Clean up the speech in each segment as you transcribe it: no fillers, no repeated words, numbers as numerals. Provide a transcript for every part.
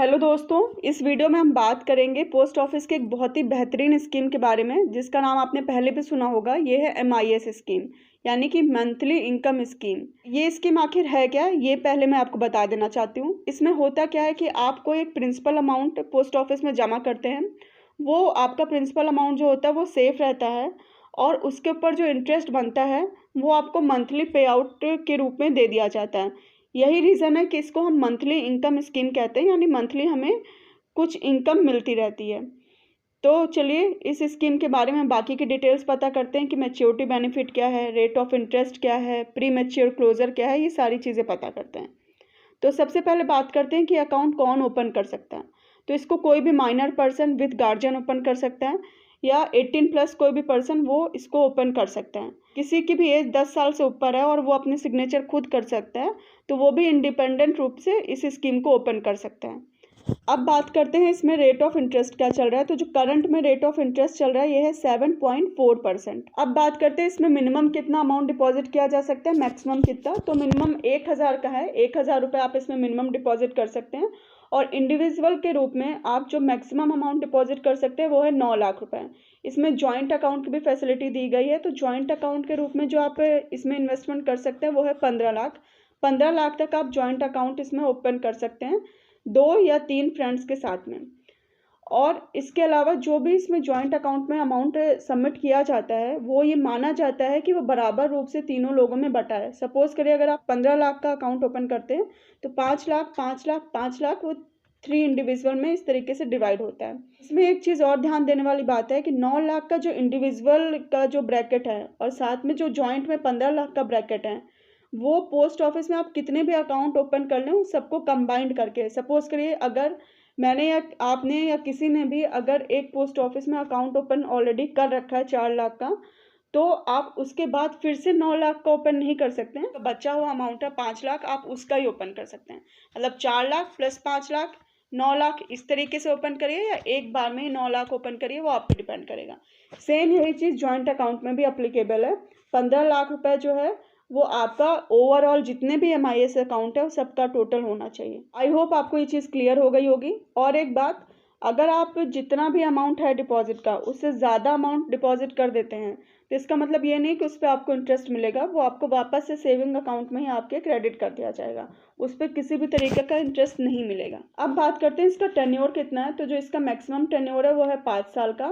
Hello दोस्तों, इस video में हम बात करेंगे पोस्ट ऑफिस के एक बहुत ही बेहतरीन स्कीम के बारे में जिसका नाम आपने पहले भी सुना होगा। ये है MIS स्कीम, यानी कि मंथली इनकम स्कीम। ये स्कीम आखिर है क्या, ये पहले मैं आपको बता देना चाहती हूँ। इसमें होता क्या है कि आपको एक प्रिंसिपल अमाउंट पोस्ट ऑफिस में जमा करते हैं। वो आपका प्रिंसिपल अमाउंट जो होता है वो सेफ रहता है और उसके ऊपर जो इंटरेस्ट बनता है वो आपको मंथली पे आउट के रूप में दे दिया जाता है। यही रीज़न है कि इसको हम मंथली इनकम स्कीम कहते हैं, यानी मंथली हमें कुछ इनकम मिलती रहती है। तो चलिए इस स्कीम के बारे में बाकी की डिटेल्स पता करते हैं कि मैच्योरिटी बेनिफिट क्या है, रेट ऑफ इंटरेस्ट क्या है, प्री मैच्योर क्लोजर क्या है, ये सारी चीज़ें पता करते हैं। तो सबसे पहले बात करते हैं कि अकाउंट कौन ओपन कर सकता है। तो इसको कोई भी minor person with guardian open कर सकता है या 18+ कोई भी पर्सन वो इसको ओपन कर सकता है। किसी की भी एज 10 साल से ऊपर है और वो अपने सिग्नेचर खुद कर सकता है तो वो भी इंडिपेंडेंट रूप से इस स्कीम को ओपन कर सकता है। अब बात करते हैं इसमें रेट ऑफ इंटरेस्ट क्या चल रहा है। तो जो करंट में रेट ऑफ इंटरेस्ट चल रहा है ये है 7.4%। अब बात करते हैं इसमें मिनिमम कितना अमाउंट डिपॉजिट किया जा सकता है, मैक्सिमम कितना। तो मिनिमम 1000 का है, 1000 रुपये आप इसमें मिनिमम डिपॉजिट कर सकते हैं। और इंडिविजुअल के रूप में आप जो मैक्सिमम अमाउंट डिपॉजिट कर सकते हैं वो है 9 लाख रुपए। इसमें जॉइंट अकाउंट की भी फैसिलिटी दी गई है। तो जॉइंट अकाउंट के रूप में जो आप इसमें इन्वेस्टमेंट कर सकते हैं वो है 15 लाख। 15 लाख तक आप जॉइंट अकाउंट इसमें ओपन कर सकते हैं 2 या 3 फ्रेंड्स के साथ में। और इसके अलावा जो भी इसमें जॉइंट अकाउंट में अमाउंट सबमिट किया जाता है वो ये माना जाता है कि वो बराबर रूप से तीनों लोगों में बटा है। सपोज करिए अगर आप 15 लाख का अकाउंट ओपन करते हैं तो 5 लाख 5 लाख 5 लाख वो 3 इंडिविजुअल में इस तरीके से डिवाइड होता है। इसमें एक चीज़ और ध्यान देने वाली बात है कि 9 लाख का जो इंडिविजुअल का जो ब्रैकेट है और साथ में जो जॉइंट में 15 लाख का ब्रैकेट है वो पोस्ट ऑफिस में आप कितने भी अकाउंट ओपन कर लें उस सबको कंबाइंड करके। सपोज करिए अगर मैंने या आपने या किसी ने भी अगर एक पोस्ट ऑफिस में अकाउंट ओपन ऑलरेडी कर रखा है 4 लाख का, तो आप उसके बाद फिर से 9 लाख का ओपन नहीं कर सकते हैं। तो बचा हुआ अमाउंट है 5 लाख, आप उसका ही ओपन कर सकते हैं। मतलब 4 लाख प्लस 5 लाख 9 लाख इस तरीके से ओपन करिए या एक बार में ही 9 लाख ओपन करिए, वो आप पे डिपेंड करेगा। सेम यही चीज़ जॉइंट अकाउंट में भी अप्लीकेबल है। 15 लाख रुपए जो है वो आपका ओवरऑल जितने भी MIS अकाउंट है सबका टोटल होना चाहिए। आई होप आपको ये चीज़ क्लियर हो गई होगी। और एक बात, अगर आप जितना भी अमाउंट है डिपॉजिट का उससे ज़्यादा अमाउंट डिपॉजिट कर देते हैं तो इसका मतलब ये नहीं कि उस पर आपको इंटरेस्ट मिलेगा, वो आपको वापस से सेविंग अकाउंट में ही आपके क्रेडिट कर दिया जाएगा। उस पर किसी भी तरीके का इंटरेस्ट नहीं मिलेगा। अब बात करते हैं इसका टेन्योर कितना है। तो जो इसका मैक्सिमम टेन्योर है वो है 5 साल का।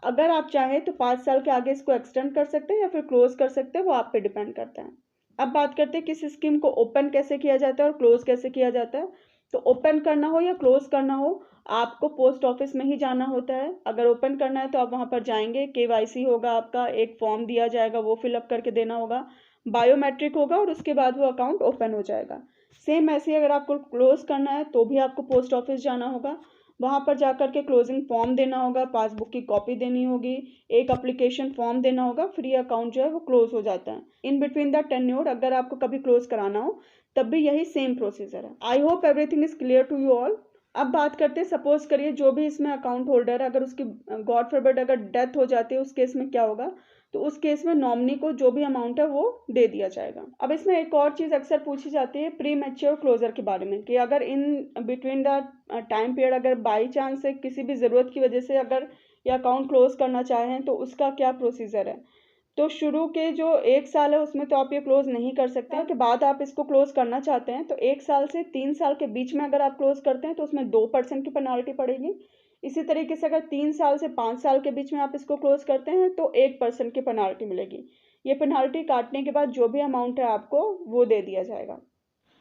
अगर आप चाहें तो 5 साल के आगे इसको एक्सटेंड कर सकते हैं या फिर क्लोज कर सकते हैं, वो आप पे डिपेंड करता है। अब बात करते हैं किस स्कीम को ओपन कैसे किया जाता है और क्लोज कैसे किया जाता है। तो ओपन करना हो या क्लोज करना हो आपको पोस्ट ऑफिस में ही जाना होता है। अगर ओपन करना है तो आप वहाँ पर जाएंगे, KYC होगा, आपका एक फॉर्म दिया जाएगा वो फिलअप करके देना होगा, बायोमेट्रिक होगा और उसके बाद वो अकाउंट ओपन हो जाएगा। सेम ऐसे ही अगर आपको क्लोज करना है तो भी आपको पोस्ट ऑफिस जाना होगा, वहाँ पर जाकर के क्लोजिंग फॉर्म देना होगा, पासबुक की कॉपी देनी होगी, एक एप्लीकेशन फॉर्म देना होगा, फ्री अकाउंट जो है वो क्लोज हो जाता है। इन बिटवीन द टेन्योर अगर आपको कभी क्लोज कराना हो तब भी यही सेम प्रोसीजर है। I hope everything is clear to you all. अब बात करते हैं, सपोज करिए जो भी इसमें अकाउंट होल्डर है अगर उसकी गॉड फॉरबिड अगर डेथ हो जाती है उस केस में क्या होगा। तो उस केस में नॉमिनी को जो भी अमाउंट है वो दे दिया जाएगा। अब इसमें एक और चीज़ अक्सर पूछी जाती है प्री मैच्योर क्लोजर के बारे में कि अगर in between the time period अगर बाई चांस से किसी भी ज़रूरत की वजह से अगर ये अकाउंट क्लोज करना चाहें तो उसका क्या प्रोसीजर है। तो शुरू के जो 1 साल है उसमें तो आप ये क्लोज नहीं कर सकते हैं। के बाद आप इसको क्लोज करना चाहते हैं तो 1 साल से 3 साल के बीच में अगर आप क्लोज करते हैं तो उसमें 2% की पेनाल्टी पड़ेगी। इसी तरीके से अगर 3 साल से 5 साल के बीच में आप इसको क्लोज करते हैं तो 1% की पेनाल्टी मिलेगी। ये पेनाल्टी काटने के बाद जो भी अमाउंट है आपको वो दे दिया जाएगा।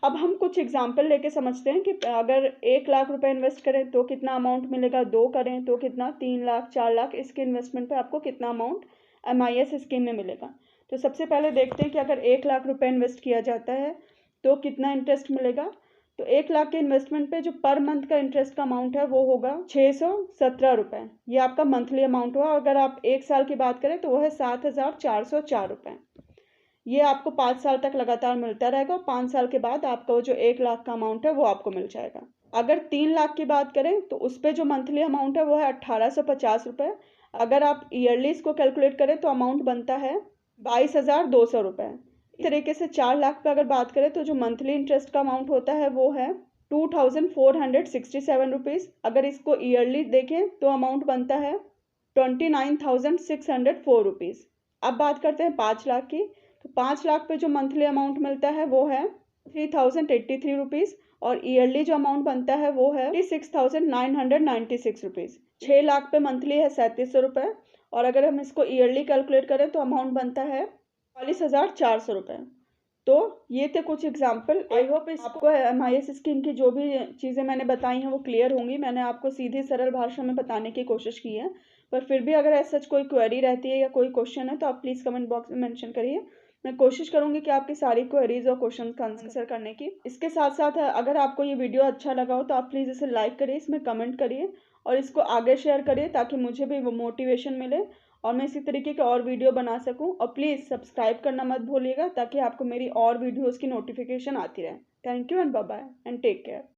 अब हम कुछ एग्जाम्पल लेके समझते हैं कि अगर 1 लाख रुपए इन्वेस्ट करें तो कितना अमाउंट मिलेगा, 2 करें तो कितना, 3 लाख 4 लाख, इसके इन्वेस्टमेंट पे आपको कितना अमाउंट MIS स्कीम में मिलेगा। तो सबसे पहले देखते हैं कि अगर 1 लाख रुपए इन्वेस्ट किया जाता है तो कितना इंटरेस्ट मिलेगा। तो 1 लाख के इन्वेस्टमेंट पे जो पर मंथ का इंटरेस्ट का अमाउंट है वो होगा 617 रुपये। ये आपका मंथली अमाउंट हुआ। अगर आप 1 साल की बात करें तो वो है 7404 रुपये। ये आपको 5 साल तक लगातार मिलता रहेगा और 5 साल के बाद आपका वो जो 1 लाख का अमाउंट है वो आपको मिल जाएगा। अगर 3 लाख की बात करें तो उस पर जो मंथली अमाउंट है वो है 1850 रुपये। अगर आप ईयरली इसको कैलकुलेट करें तो अमाउंट बनता है 22,200 रुपये। इस तरीके से 4 लाख पे अगर बात करें तो जो मंथली इंटरेस्ट का अमाउंट होता है वो है ₹2467। अगर इसको ईयरली देखें तो अमाउंट बनता है ₹29,604। अब बात करते हैं 5 लाख की। तो 5 लाख पे जो मंथली अमाउंट मिलता है वो है ₹3083 और ईयरली जो अमाउंट बनता है वो है ₹6,996। 6 लाख पे मंथली है ₹3700 और अगर हम इसको ईयरली कैलकुलेट करें तो अमाउंट बनता है ₹44,400। तो ये थे कुछ एग्जाम्पल। आई होप आपको MIS स्कीम की जो भी चीज़ें मैंने बताई हैं वो क्लियर होंगी। मैंने आपको सीधी सरल भाषा में बताने की कोशिश की है, पर फिर भी अगर ऐसा कोई क्वेरी रहती है या कोई क्वेश्चन है तो आप प्लीज़ कमेंट बॉक्स में मेंशन करिए। मैं कोशिश करूंगी कि आपकी सारी क्वेरीज और क्वेश्चन का आंसर करने की। इसके साथ साथ अगर आपको ये वीडियो अच्छा लगा हो तो आप प्लीज़ इसे लाइक करिए, इसमें कमेंट करिए और इसको आगे शेयर करिए ताकि मुझे भी वो मोटिवेशन मिले और मैं इसी तरीके के और वीडियो बना सकूं। और प्लीज़ सब्सक्राइब करना मत भूलिएगा ताकि आपको मेरी और वीडियोज़ की नोटिफिकेशन आती रहे। Thank you and bye bye and take care.